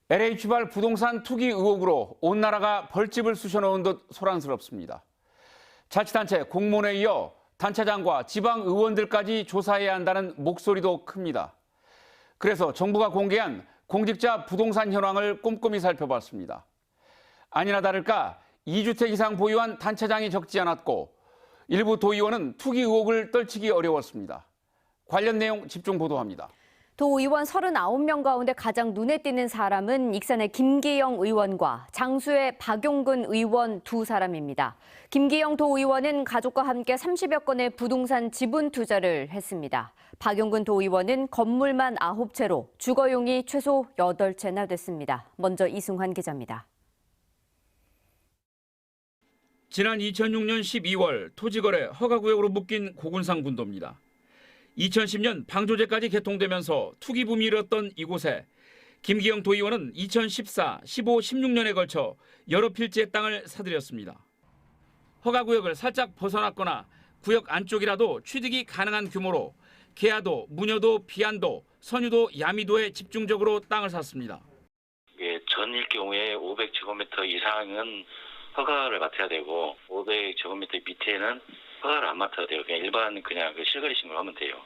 LH발 부동산 투기 의혹으로 온 나라가 벌집을 쑤셔넣은 듯 소란스럽습니다. 자치단체 공무원에 이어 단체장과 지방의원들까지 조사해야 한다는 목소리도 큽니다. 그래서 정부가 공개한 공직자 부동산 현황을 꼼꼼히 살펴봤습니다. 아니나 다를까 2주택 이상 보유한 단체장이 적지 않았고 일부 도의원은 투기 의혹을 떨치기 어려웠습니다. 관련 내용 집중 보도합니다. 도의원 39명 가운데 가장 눈에 띄는 사람은 익산의 김기영 의원과 장수의 박용근 의원 두 사람입니다. 김기영 도의원은 가족과 함께 30여 건의 부동산 지분 투자를 했습니다. 박용근 도의원은 건물만 9채로 주거용이 최소 8채나 됐습니다. 먼저 이승환 기자입니다. 지난 2006년 12월 토지거래 허가구역으로 묶인 고군산 군도입니다. 2010년 방조제까지 개통되면서 투기붐이 일었던 이곳에 김기영 도의원은 2014, 15, 16년에 걸쳐 여러 필지의 땅을 사들였습니다. 허가구역을 살짝 벗어났거나 구역 안쪽이라도 취득이 가능한 규모로 계야도, 무녀도, 비안도, 선유도, 야미도에 집중적으로 땅을 샀습니다. 전일 경우에 500제곱미터 이상은 허가를 맡아야 되고 500제곱미터 밑에는 허가를 안 맡아도 돼요. 그냥 실거래 신고를 하면 돼요.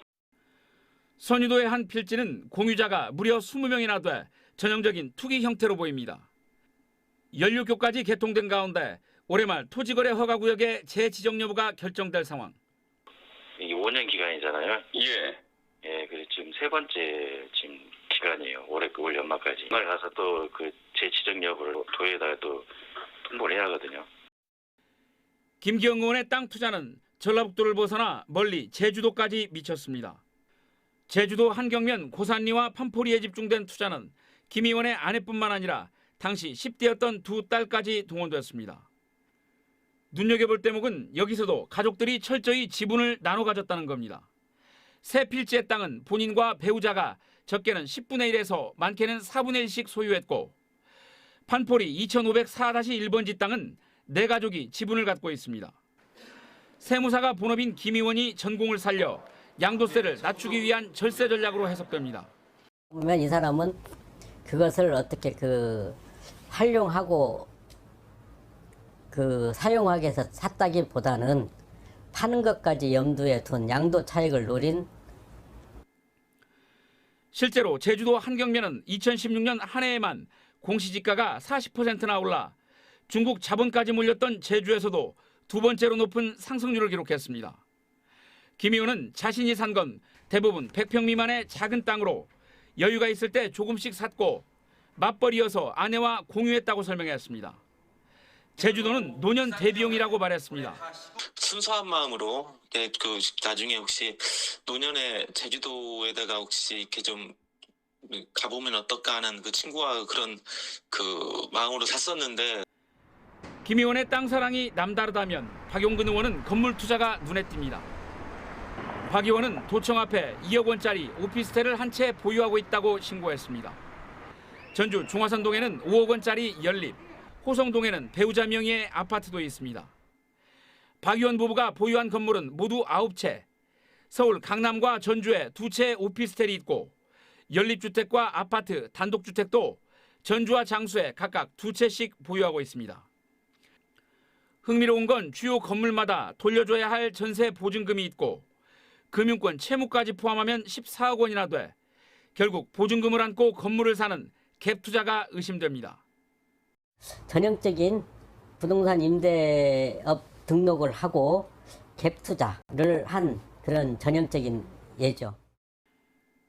선유도의 한 필지는 공유자가 무려 20명이나 돼 전형적인 투기 형태로 보입니다. 연료교까지 개통된 가운데 올해 말 토지거래 허가구역의 재지정 여부가 결정될 상황. 이게 5년 기간이잖아요. 예. 그래서 지금 세 번째 지금 기간이에요. 올 연말까지. 연말 가서 또 그 재지정 여부를 도에다가 또 통보를 해야 하거든요. 김기영 의원의 땅 투자는 전라북도를 벗어나 멀리 제주도까지 미쳤습니다. 제주도 한경면 고산리와 판포리에 집중된 투자는 김 의원의 아내뿐만 아니라 당시 10대였던 두 딸까지 동원됐습니다. 눈여겨볼 대목은 여기서도 가족들이 철저히 지분을 나눠 가졌다는 겁니다. 세 필지의 땅은 본인과 배우자가 적게는 10분의 1에서 많게는 4분의 1씩 소유했고 판포리 2504-1번지 땅은 네 가족이 지분을 갖고 있습니다. 세무사가 본업인 김 의원이 전공을 살려 양도세를 낮추기 위한 절세 전략으로 해석됩니다. 보면 이 사람은 그것을 어떻게 활용하고 사용하기 위해서 샀다기보다는 파는 것까지 염두에 둔 양도 차익을 노린. 실제로 제주도 한경면은 2016년 한 해에만 공시지가가 40%나 올라 중국 자본까지 몰렸던 제주에서도 두 번째로 높은 상승률을 기록했습니다. 김 의원은 자신이 산 건 대부분 100평 미만의 작은 땅으로 여유가 있을 때 조금씩 샀고 맞벌이여서 아내와 공유했다고 설명했습니다. 제주도는 노년 대비용이라고 말했습니다. 순수한 마음으로 나중에 혹시 노년에 제주도에다가 혹시 이렇게 좀 가보면 어떨까 하는 그 친구와 그런 마음으로 샀었는데. 김 의원의 땅 사랑이 남다르다면 박용근 의원은 건물 투자가 눈에 띕니다. 박 의원은 도청 앞에 2억 원짜리 오피스텔을 한 채 보유하고 있다고 신고했습니다. 전주 중화선동에는 5억 원짜리 연립, 호성동에는 배우자 명의의 아파트도 있습니다. 박 의원 부부가 보유한 건물은 모두 9채, 서울 강남과 전주에 2채 오피스텔이 있고 연립주택과 아파트, 단독주택도 전주와 장수에 각각 2채씩 보유하고 있습니다. 흥미로운 건 주요 건물마다 돌려줘야 할 전세 보증금이 있고 금융권 채무까지 포함하면 14억 원이나 돼 결국 보증금을 안고 건물을 사는 갭 투자가 의심됩니다. 전형적인 부동산 임대업 등록을 하고 갭 투자를 한 그런 전형적인 예죠.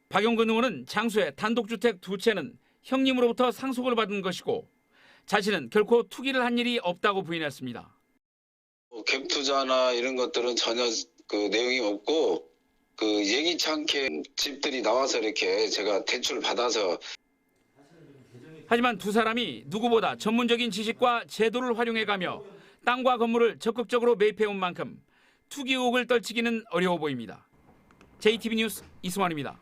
박용근 의원은 장수의 단독주택 2채는 형님으로부터 상속을 받은 것이고 자신은 결코 투기를 한 일이 없다고 부인했습니다. 갭 투자나 이런 것들은 전혀 내용이 없고 예기치 않게 집들이 나와서 이렇게 제가 대출을 받아서. 하지만 두 사람이 누구보다 전문적인 지식과 제도를 활용해가며 땅과 건물을 적극적으로 매입해온 만큼 투기 의혹을 떨치기는 어려워 보입니다. JTB 뉴스 이승환입니다.